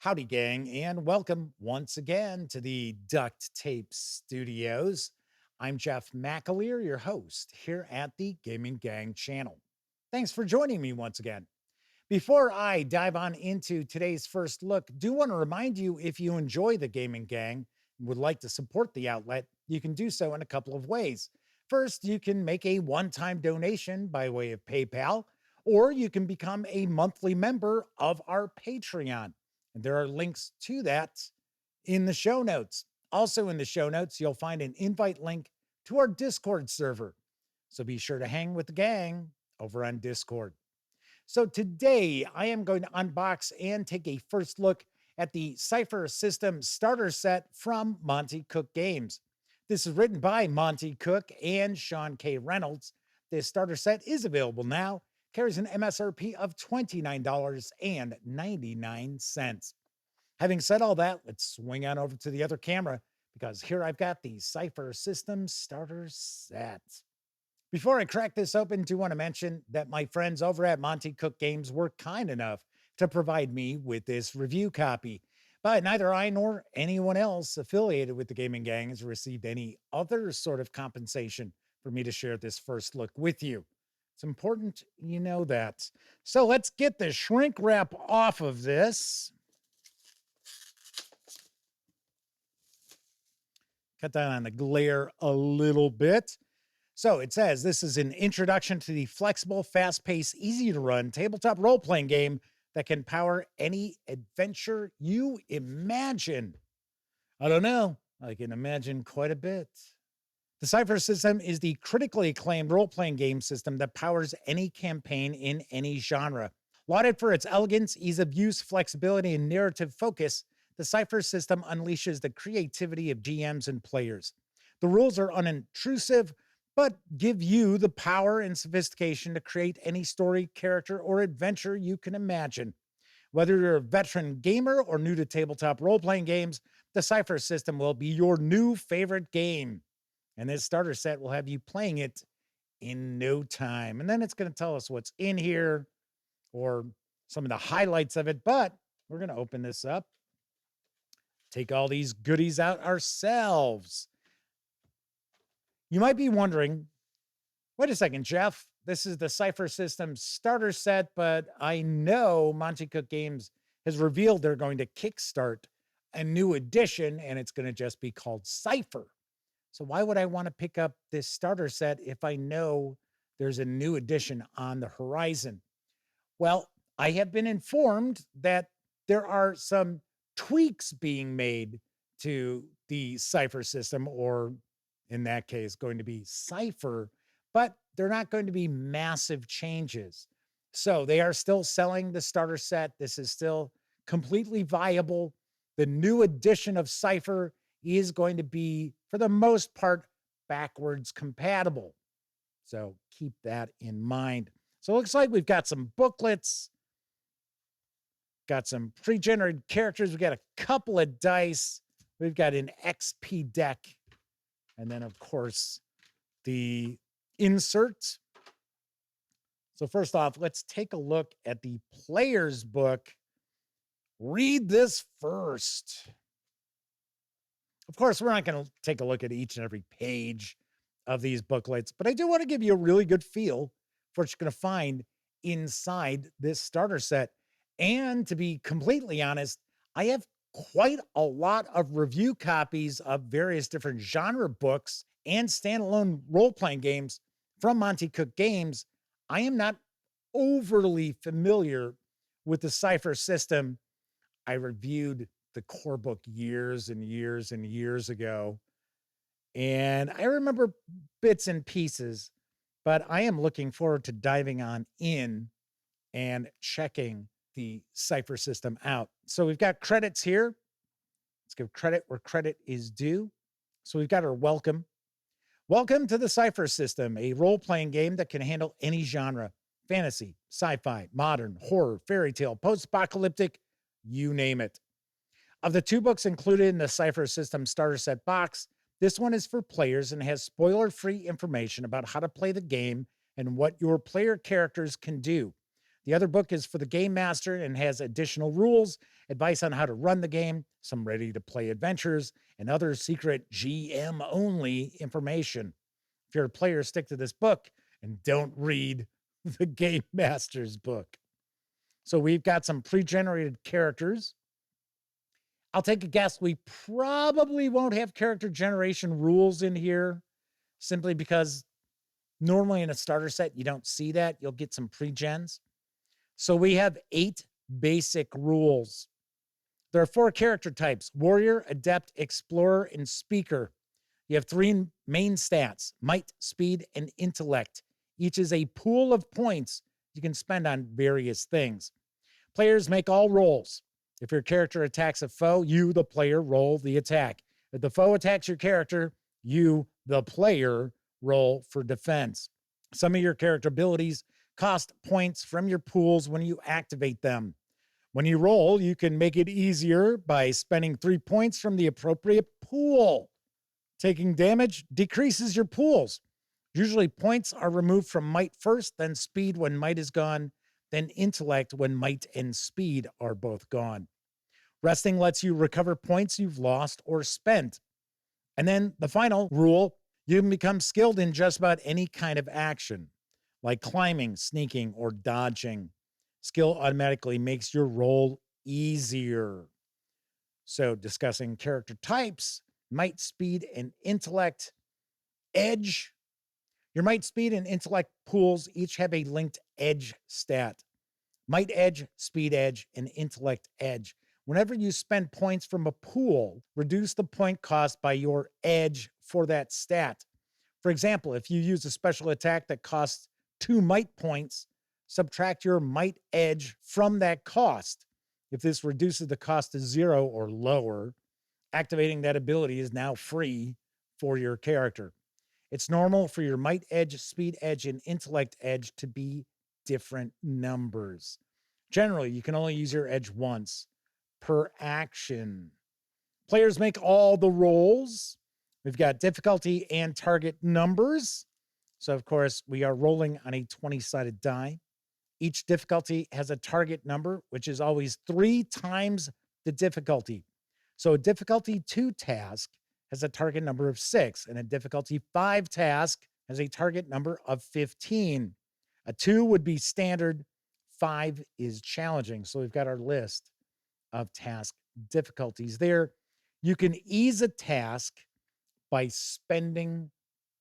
Howdy, gang, and welcome once again to the Duct Tape Studios. I'm Jeff McAleer, your host here at the Gaming Gang channel. Thanks for joining me once again. Before I dive on into today's first look, do want to remind you if you enjoy the Gaming Gang and would like to support the outlet, you can do so in a couple of ways. First, you can make a one-time donation by way of PayPal, or you can become a monthly member of our Patreon. And there are links to that in the show notes. Also, in the show notes, you'll find an invite link to our Discord server. So be sure to hang with the gang over on Discord. So today, I am going to unbox and take a first look at the Cypher System starter set from Monte Cook Games. This is written by Monte Cook and Sean K. Reynolds. This starter set is available now, carries an MSRP of $29.99. Having said all that, let's swing on over to the other camera because here I've got the Cypher System starter set. Before I crack this open, do want to mention that my friends over at Monte Cook Games were kind enough to provide me with this review copy. But neither I nor anyone else affiliated with the Gaming Gang has received any other sort of compensation for me to share this first look with you. It's important you know that. So let's get the shrink wrap off of this. Cut down on the glare a little bit. So it says this is an introduction to the flexible, fast-paced, easy-to-run tabletop role-playing game that can power any adventure you imagine. I don't know. I can imagine quite a bit. The Cypher system is the critically acclaimed role-playing game system that powers any campaign in any genre. Lauded for its elegance, ease of use, flexibility, and narrative focus, the Cypher system unleashes the creativity of GMs and players. The rules are unintrusive, but give you the power and sophistication to create any story, character, or adventure you can imagine. Whether you're a veteran gamer or new to tabletop role-playing games, the Cypher system will be your new favorite game. And this starter set will have you playing it in no time. And then it's going to tell us what's in here or some of the highlights of it. But we're going to open this up, take all these goodies out ourselves. You might be wondering, wait a second, Jeff, this is the Cypher System starter set, but I know Monte Cook Games has revealed they're going to kickstart a new edition, and it's going to just be called Cypher. So why would I want to pick up this starter set if I know there's a new edition on the horizon? Well, I have been informed that there are some tweaks being made to the Cypher system, or in that case, going to be Cypher, but they're not going to be massive changes. So they are still selling the starter set. This is still completely viable. The new edition of Cypher is going to be, for the most part, backwards compatible. So keep that in mind. So it looks like we've got some booklets, got some pre-generated characters. We've got a couple of dice. We've got an XP deck. And then, of course, the insert. So first off, let's take a look at the player's book. Read this first. Of course, we're not going to take a look at each and every page of these booklets, but I do want to give you a really good feel for what you're going to find inside this starter set. And to be completely honest, I have quite a lot of review copies of various different genre books and standalone role-playing games from Monte Cook Games. I am not overly familiar with the Cypher system. I reviewed the core book years and years and years ago, and I remember bits and pieces, but I am looking forward to diving on in and checking the Cypher system out. So we've got credits here. Let's give credit where credit is due. So we've got our welcome. Welcome to the Cypher system, a role-playing game that can handle any genre: fantasy, sci-fi, modern, horror, fairy tale, post-apocalyptic, you name it. Of the two books included in the Cypher system starter set box, this one is for players and has spoiler-free information about how to play the game and what your player characters can do. The other book is for the game master and has additional rules, advice on how to run the game, some ready to play adventures, and other secret GM only information. If you're a player, stick to this book and don't read the game master's book. So we've got some pre-generated characters. I'll take a guess. We probably won't have character generation rules in here simply because normally in a starter set, you don't see that. You'll get some pre-gens. So we have 8 basic rules. There are 4 character types: warrior, adept, explorer, and speaker. You have 3 main stats: might, speed, and intellect. Each is a pool of points you can spend on various things. Players make all rolls. If your character attacks a foe, you, the player, roll the attack. If the foe attacks your character, you, the player, roll for defense. Some of your character abilities cost points from your pools when you activate them. When you roll, you can make it easier by spending 3 points from the appropriate pool. Taking damage decreases your pools. Usually points are removed from might first, then speed when might is gone, then intellect when might and speed are both gone. Resting lets you recover points you've lost or spent. And then the final rule, you can become skilled in just about any kind of action, like climbing, sneaking, or dodging. Skill automatically makes your roll easier. So discussing character types, might, speed, and intellect. Edge. Your might, speed, and intellect pools each have a linked edge stat. Might edge, speed edge, and intellect edge. Whenever you spend points from a pool, reduce the point cost by your edge for that stat. For example, if you use a special attack that costs 2 might points, subtract your might edge from that cost. If this reduces the cost to 0 or lower, activating that ability is now free for your character. It's normal for your might edge, speed edge, and intellect edge to be different numbers. Generally, you can only use your edge once per action. Players make all the rolls. We've got difficulty and target numbers. So, of course, we are rolling on a 20-sided die. Each difficulty has a target number, which is always 3 times the difficulty. So a difficulty 2 task has a target number of 6, and a difficulty 5 task has a target number of 15. A 2 would be standard, 5 is challenging. So we've got our list of task difficulties there. You can ease a task by spending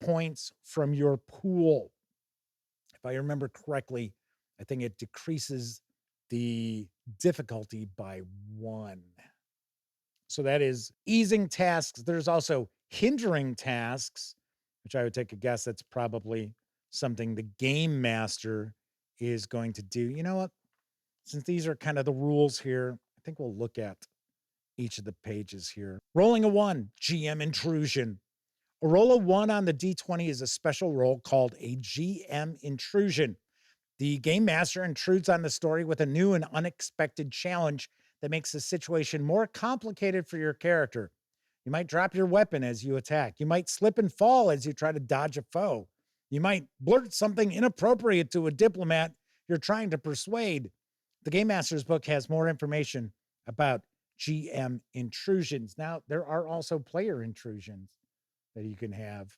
points from your pool. If I remember correctly, I think it decreases the difficulty by 1. So that is easing tasks. There's also hindering tasks, which I would take a guess that's probably something the game master is going to do. You know what? Since these are kind of the rules here, I think we'll look at each of the pages here. Rolling a 1, GM intrusion. A roll of 1 on the D20 is a special roll called a GM intrusion. The game master intrudes on the story with a new and unexpected challenge that makes the situation more complicated for your character. You might drop your weapon as you attack. You might slip and fall as you try to dodge a foe. You might blurt something inappropriate to a diplomat you're trying to persuade. The Game Master's book has more information about GM intrusions. Now, there are also player intrusions that you can have.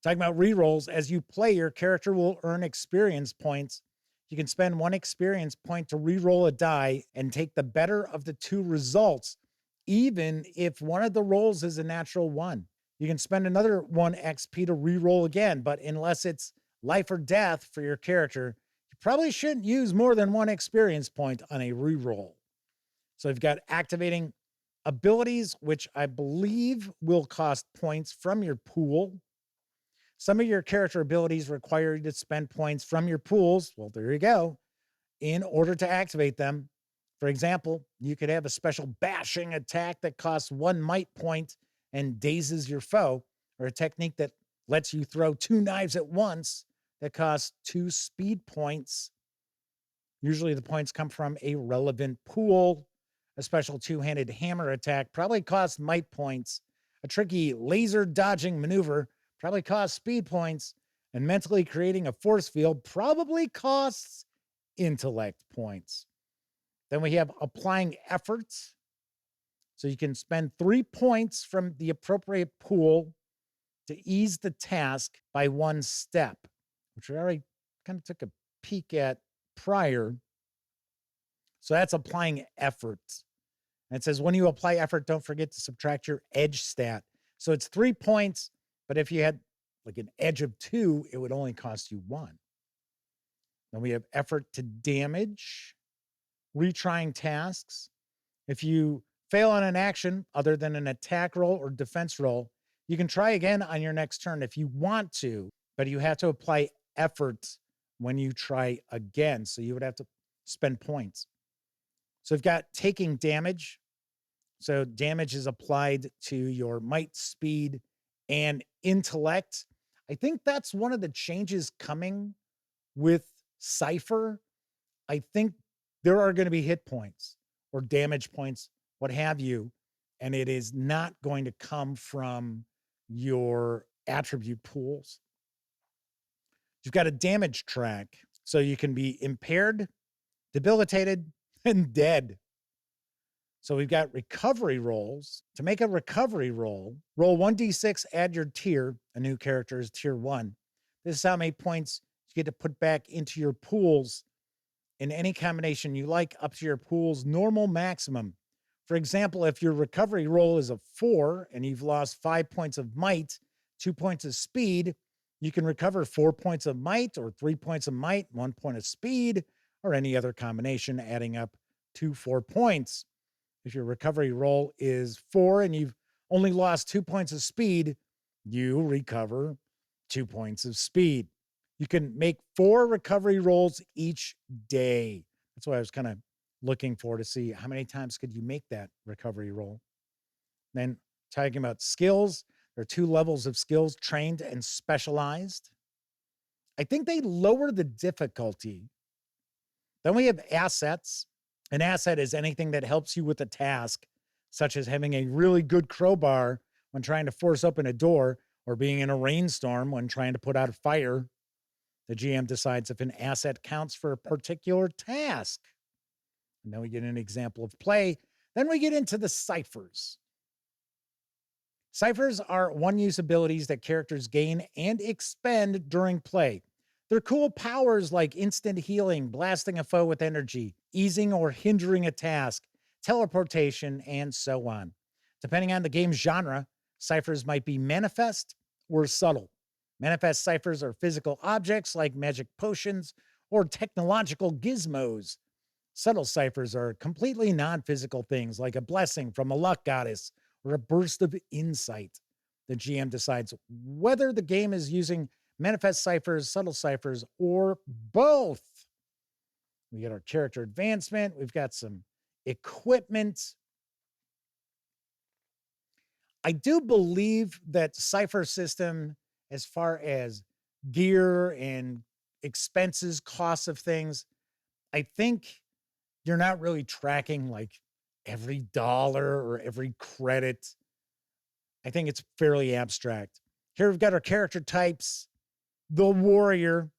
Talking about rerolls, as you play, your character will earn experience points. You can spend 1 experience point to reroll a die and take the better of the 2 results, even if one of the rolls is a natural 1. You can spend another 1 XP to reroll again, but unless it's life or death for your character, you probably shouldn't use more than 1 experience point on a reroll. So you've got activating abilities, which I believe will cost points from your pool. Some of your character abilities require you to spend points from your pools. Well, there you go. In order to activate them. For example, you could have a special bashing attack that costs 1 might point and dazes your foe, or a technique that lets you throw 2 knives at once that costs 2 speed points. Usually the points come from a relevant pool. A special 2-handed hammer attack probably costs might points. A tricky laser dodging maneuver probably costs speed points, and mentally creating a force field probably costs intellect points. Then we have applying efforts. So you can spend 3 points from the appropriate pool to ease the task by 1 step, which we already kind of took a peek at prior. So that's applying effort. And it says when you apply effort, don't forget to subtract your edge stat. So it's 3 points, but if you had like an edge of 2, it would only cost you 1. Then we have effort to damage, retrying tasks. If you fail on an action other than an attack roll or defense roll, you can try again on your next turn if you want to, but you have to apply effort when you try again. So you would have to spend points. So we've got taking damage. So damage is applied to your might, speed, and intellect. I think that's one of the changes coming with Cypher. I think there are going to be hit points or damage points, what have you, and it is not going to come from your attribute pools. You've got a damage track, so you can be impaired, debilitated, and dead. So we've got recovery rolls. To make a recovery roll, roll 1d6, add your tier. A new character is tier 1. This is how many points you get to put back into your pools in any combination you like, up to your pool's normal maximum. For example, if your recovery roll is a 4 and you've lost 5 points of might, 2 points of speed, you can recover 4 points of might or 3 points of might, 1 point of speed, or any other combination adding up to 4 points. If your recovery roll is 4 and you've only lost 2 points of speed, you recover 2 points of speed. You can make 4 recovery rolls each day. That's why I was kind of looking for to see how many times could you make that recovery roll. Then talking about skills, there are 2 levels of skills, trained and specialized. I think they lower the difficulty. Then we have assets. An asset is anything that helps you with a task, such as having a really good crowbar when trying to force open a door or being in a rainstorm when trying to put out a fire. The GM decides if an asset counts for a particular task. And then we get an example of play. Then we get into the ciphers. Ciphers are one-use abilities that characters gain and expend during play. They're cool powers like instant healing, blasting a foe with energy, easing or hindering a task, teleportation, and so on. Depending on the game's genre, ciphers might be manifest or subtle. Manifest ciphers are physical objects like magic potions or technological gizmos. Subtle ciphers are completely non-physical things like a blessing from a luck goddess or a burst of insight. The GM decides whether the game is using manifest ciphers, subtle ciphers, or both. We get our character advancement. We've got some equipment. I do believe that Cypher system, as far as gear and expenses, costs of things, I think you're not really tracking like every dollar or every credit. I think it's fairly abstract. Here we've got our character types. The warrior.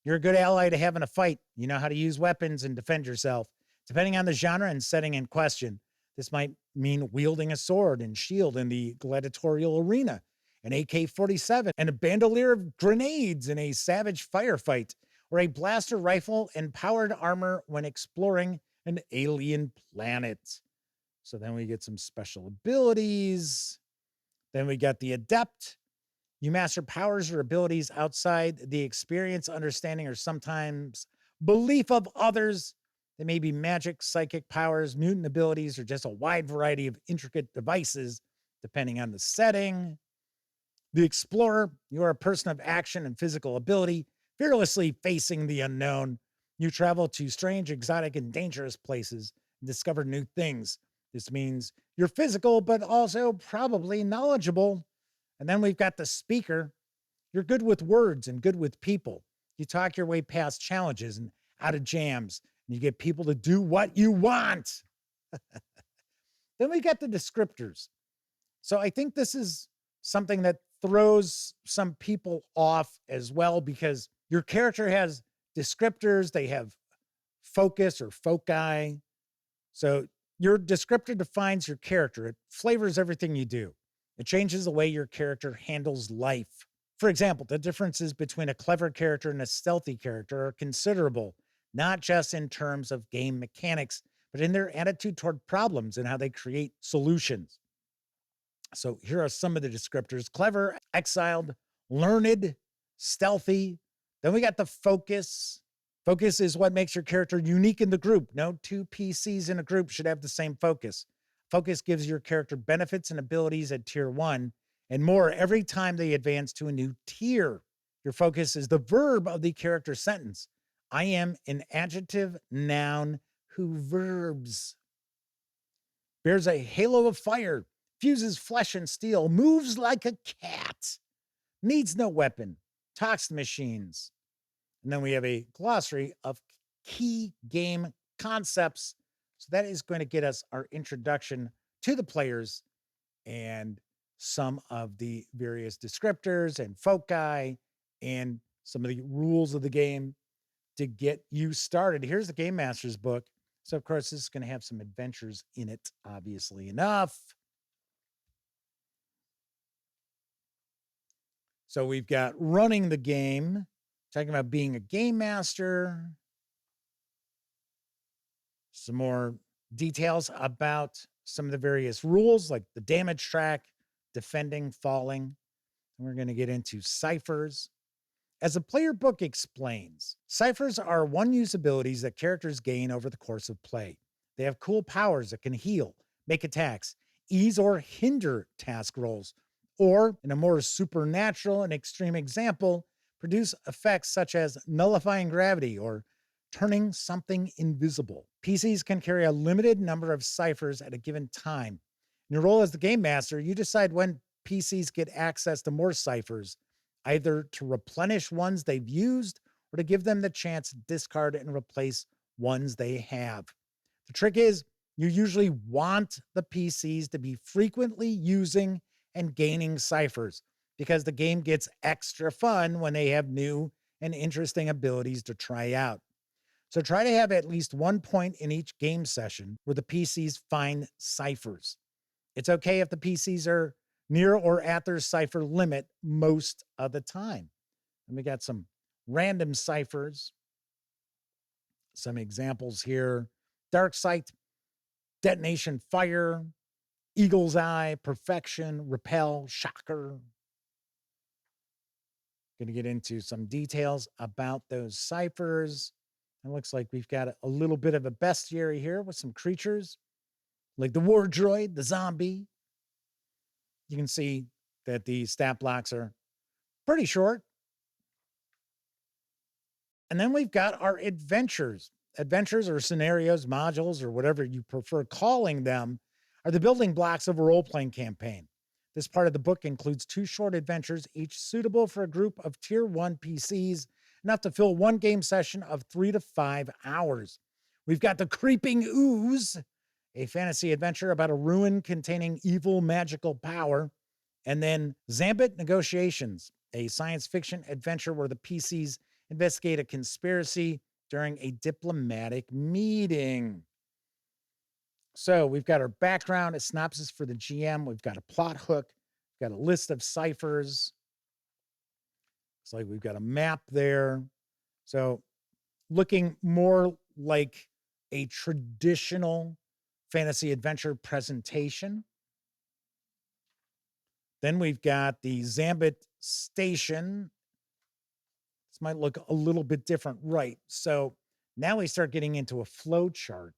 You're a good ally to have in a fight. You know how to use weapons and defend yourself. Depending on the genre and setting in question, this might mean wielding a sword and shield in the gladiatorial arena, an AK-47 and a bandolier of grenades in a savage firefight, or a blaster rifle and powered armor when exploring an alien planet. So then we get some special abilities. Then we got the adept. You master powers or abilities outside the experience, understanding, or sometimes belief of others. They may be magic, psychic powers, mutant abilities, or just a wide variety of intricate devices, depending on the setting. The explorer, you are a person of action and physical ability, fearlessly facing the unknown. You travel to strange, exotic, and dangerous places and discover new things. This means you're physical, but also probably knowledgeable. And then we've got the speaker. You're good with words and good with people. You talk your way past challenges and out of jams, and you get people to do what you want. Then we got the descriptors. So I think this is something that throws some people off as well, because your character has descriptors. They have focus or foci. So your descriptor defines your character. It flavors everything you do. It changes the way your character handles life. For example, the differences between a clever character and a stealthy character are considerable, not just in terms of game mechanics, but in their attitude toward problems and how they create solutions. So here are some of the descriptors: clever, exiled, learned, stealthy. Then we got the focus. Focus is what makes your character unique in the group. No two PCs in a group should have the same focus. Focus gives your character benefits and abilities at tier 1 and more every time they advance to a new tier. Your focus is the verb of the character sentence. I am an adjective noun who verbs. Bears a halo of fire, fuses flesh and steel, moves like a cat, needs no weapon, talks to machines. And then we have a glossary of key game concepts. So that is going to get us our introduction to the players and some of the various descriptors and foci and some of the rules of the game to get you started. Here's the Game Master's book. So, of course, this is going to have some adventures in it, obviously enough. So we've got running the game, talking about being a game master, some more details about some of the various rules, like the damage track, defending, falling. And we're going to get into ciphers. As the player book explains, ciphers are one-use abilities that characters gain over the course of play. They have cool powers that can heal, make attacks, ease or hinder task rolls, or, in a more supernatural and extreme example, produce effects such as nullifying gravity or turning something invisible. PCs can carry a limited number of ciphers at a given time. In your role as the game master, you decide when PCs get access to more ciphers, either to replenish ones they've used or to give them the chance to discard and replace ones they have. The trick is, you usually want the PCs to be frequently using and gaining ciphers because the game gets extra fun when they have new and interesting abilities to try out. So try to have at least one point in each game session where the PCs find ciphers. It's okay if the PCs are near or at their cipher limit most of the time. And we got some random ciphers, some examples here: Dark Sight, Detonation Fire, Eagle's Eye, Perfection, Repel, Shocker. Going to get into some details about those ciphers. It looks like we've got a little bit of a bestiary here with some creatures like the war droid, the zombie. You can see that the stat blocks are pretty short. And then we've got our adventures. Adventures or scenarios, modules, or whatever you prefer calling them, are the building blocks of a role-playing campaign. This part of the book includes 2 short adventures, each suitable for a group of Tier 1 PCs, enough to fill one game session of 3 to 5 hours. We've got The Creeping Ooze, a fantasy adventure about a ruin containing evil magical power. And then Zambit Negotiations, a science fiction adventure where the PCs investigate a conspiracy during a diplomatic meeting. So we've got our background, a synopsis for the GM. We've got a plot hook. We've got a list of ciphers. It's like we've got a map there. So looking more like a traditional fantasy adventure presentation. Then we've got the Zambit Station. This might look a little bit different, right? So now we start getting into a flow chart,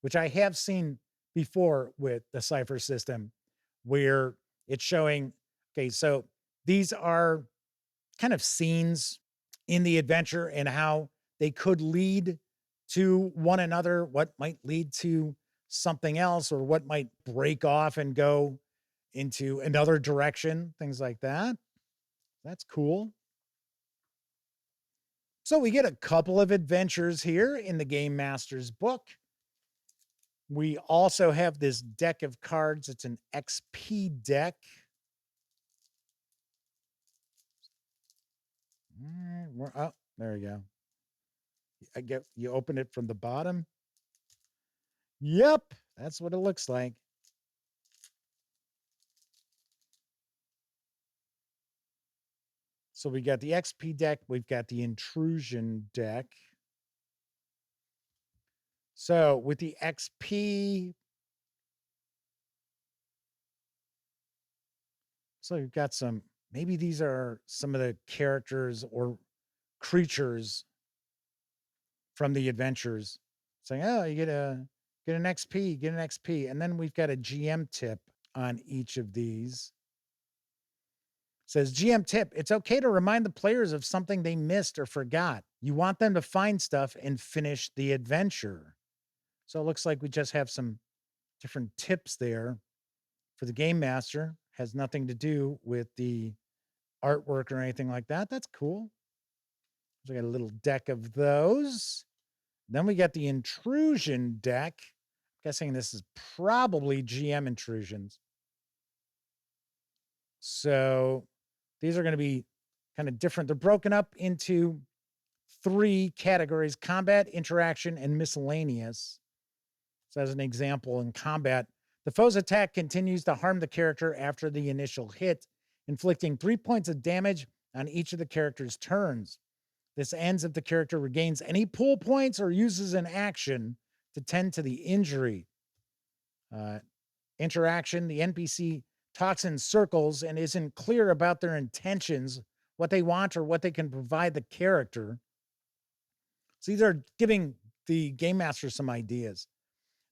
which I have seen before with the Cypher system, where it's showing, okay, so these are kind of scenes in the adventure and how they could lead to one another, what might lead to something else, or what might break off and go into another direction, things like that. That's cool. So we get a couple of adventures here in the Game Master's book. We also have this deck of cards. It's an XP deck. Oh, there we go. I get you open it from the bottom. Yep, that's what it looks like. So we got the XP deck, we've got the intrusion deck. So with the XP, so you've got some, maybe these are some of the characters or creatures from the adventures saying, oh, you get an XP, get an XP. And then we've got a GM tip on each of these. It says GM tip, it's okay to remind the players of something they missed or forgot. You want them to find stuff and finish the adventure. So it looks like we just have some different tips there for the game master. Has nothing to do with the artwork or anything like that. That's cool. So we got a little deck of those. Then we got the intrusion deck. I'm guessing this is probably GM intrusions. So these are going to be kind of different. They're broken up into 3 categories: combat, interaction, and miscellaneous. So as an example, in combat, the foe's attack continues to harm the character after the initial hit, inflicting 3 points of damage on each of the character's turns. This ends if the character regains any pull points or uses an action to tend to the injury. Interaction, the NPC talks in circles and isn't clear about their intentions, what they want, or what they can provide the character. So these are giving the game master some ideas.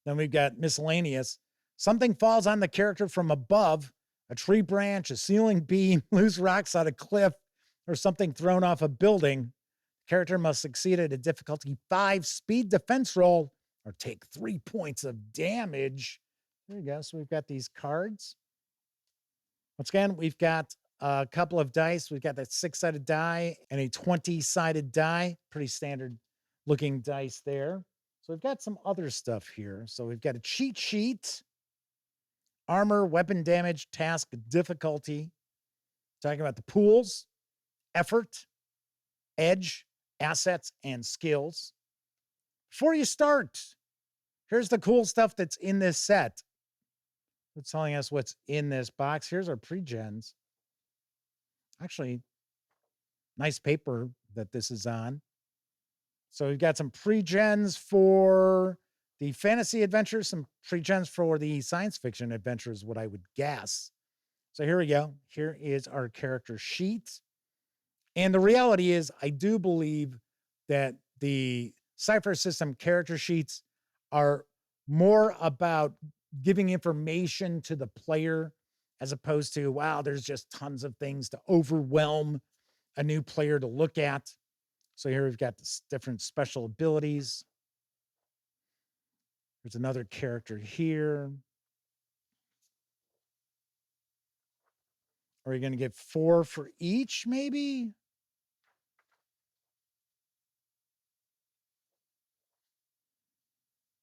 Then we've got miscellaneous. Something falls on the character from above, a tree branch, a ceiling beam, loose rocks on a cliff, or something thrown off a building. The character must succeed at a difficulty 5 speed defense roll or take 3 points of damage. There you go. So we've got these cards. Once again, we've got a couple of dice. We've got that 6-sided die and a 20-sided die. Pretty standard looking dice there. So we've got some other stuff here. So we've got a cheat sheet, armor, weapon damage, task, difficulty. Talking about the pools, effort, edge, assets, and skills. Before you start, here's the cool stuff that's in this set. It's telling us what's in this box. Here's our pre-gens. Actually, nice paper that this is on. So we've got some pre-gens for the fantasy adventures, some pre-gens for the science fiction adventures, what I would guess. So here we go. Here is our character sheet. And the reality is, I do believe that the Cypher system character sheets are more about giving information to the player as opposed to, wow, there's just tons of things to overwhelm a new player to look at. So here we've got this different special abilities. There's another character here. Are you going to get 4 for each, maybe?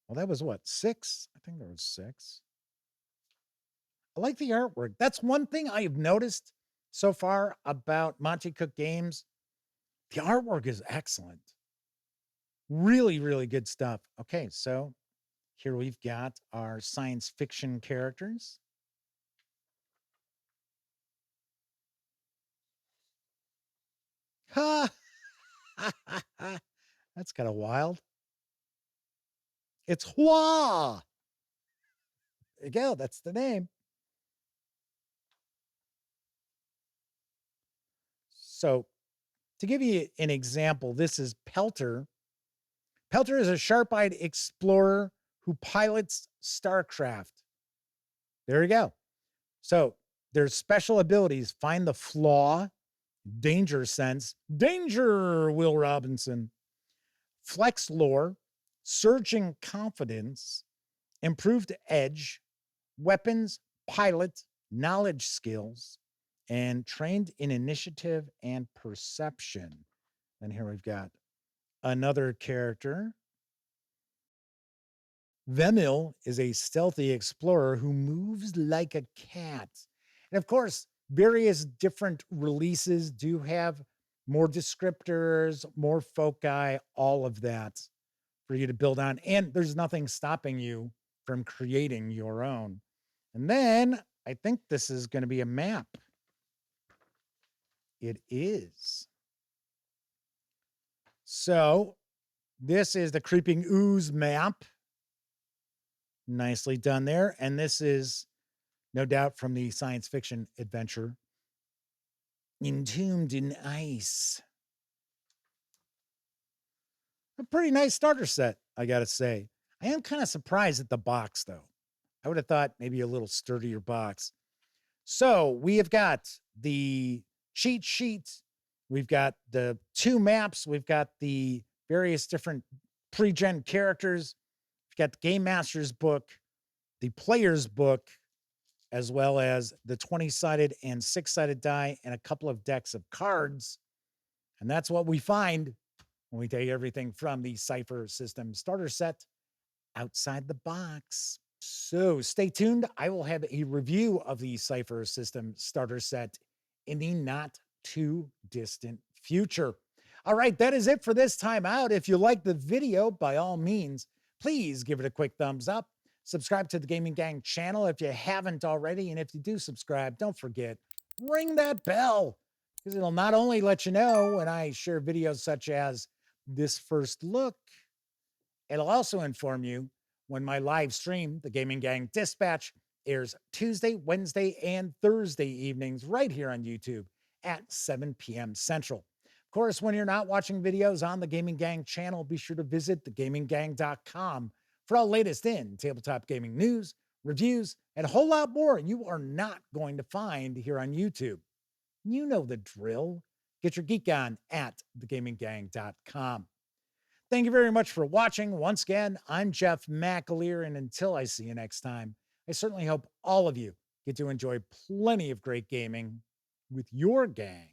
Well, that was what, 6? I think there was 6. I like the artwork. That's one thing I have noticed so far about Monte Cook Games. The artwork is excellent. Really, really good stuff. Okay, so here we've got our science fiction characters. Ha! That's kind of wild. It's Hua. There you go. That's the name. So, to give you an example, this is Pelter. Pelter is a sharp-eyed explorer who pilots starcraft. There you go. So, there's special abilities: find the flaw, danger sense, danger, Will Robinson, flex lore, surging confidence, improved edge, weapons, pilot, knowledge skills, and trained in initiative and perception. And here we've got another character. Vemil is a stealthy explorer who moves like a cat. And of course, various different releases do have more descriptors, more foci, all of that for you to build on. And there's nothing stopping you from creating your own. And then I think this is going to be a map. It is. So this is the Creeping Ooze map. Nicely done there. And this is no doubt from the science fiction adventure Entombed in Ice. A pretty nice starter set, I gotta say. I am kind of surprised at the box, though. I would have thought maybe a little sturdier box. So we have got the cheat sheet. We've got the 2 maps. We've got the various different pre-gen characters. We've got the Game Master's book, the player's book, as well as the 20-sided and 6-sided die and a couple of decks of cards. And that's what we find when we take everything from the Cypher system starter set outside the box. So stay tuned. I will have a review of the Cypher system starter set in the not too distant future. All right, that is it for this time out. If you like the video, by all means, please give it a quick thumbs up. Subscribe to the Gaming Gang channel if you haven't already. And if you do subscribe, don't forget, ring that bell, because it'll not only let you know when I share videos such as this first look, it'll also inform you when my live stream, the Gaming Gang Dispatch, airs Tuesday, Wednesday, and Thursday evenings right here on YouTube at 7 p.m. Central. Of course, when you're not watching videos on the Gaming Gang channel, be sure to visit thegaminggang.com for all latest in tabletop gaming news, reviews, and a whole lot more you are not going to find here on YouTube. You know the drill. Get your geek on at thegaminggang.com. Thank you very much for watching. Once again, I'm Jeff McAleer, and until I see you next time, I certainly hope all of you get to enjoy plenty of great gaming with your gang.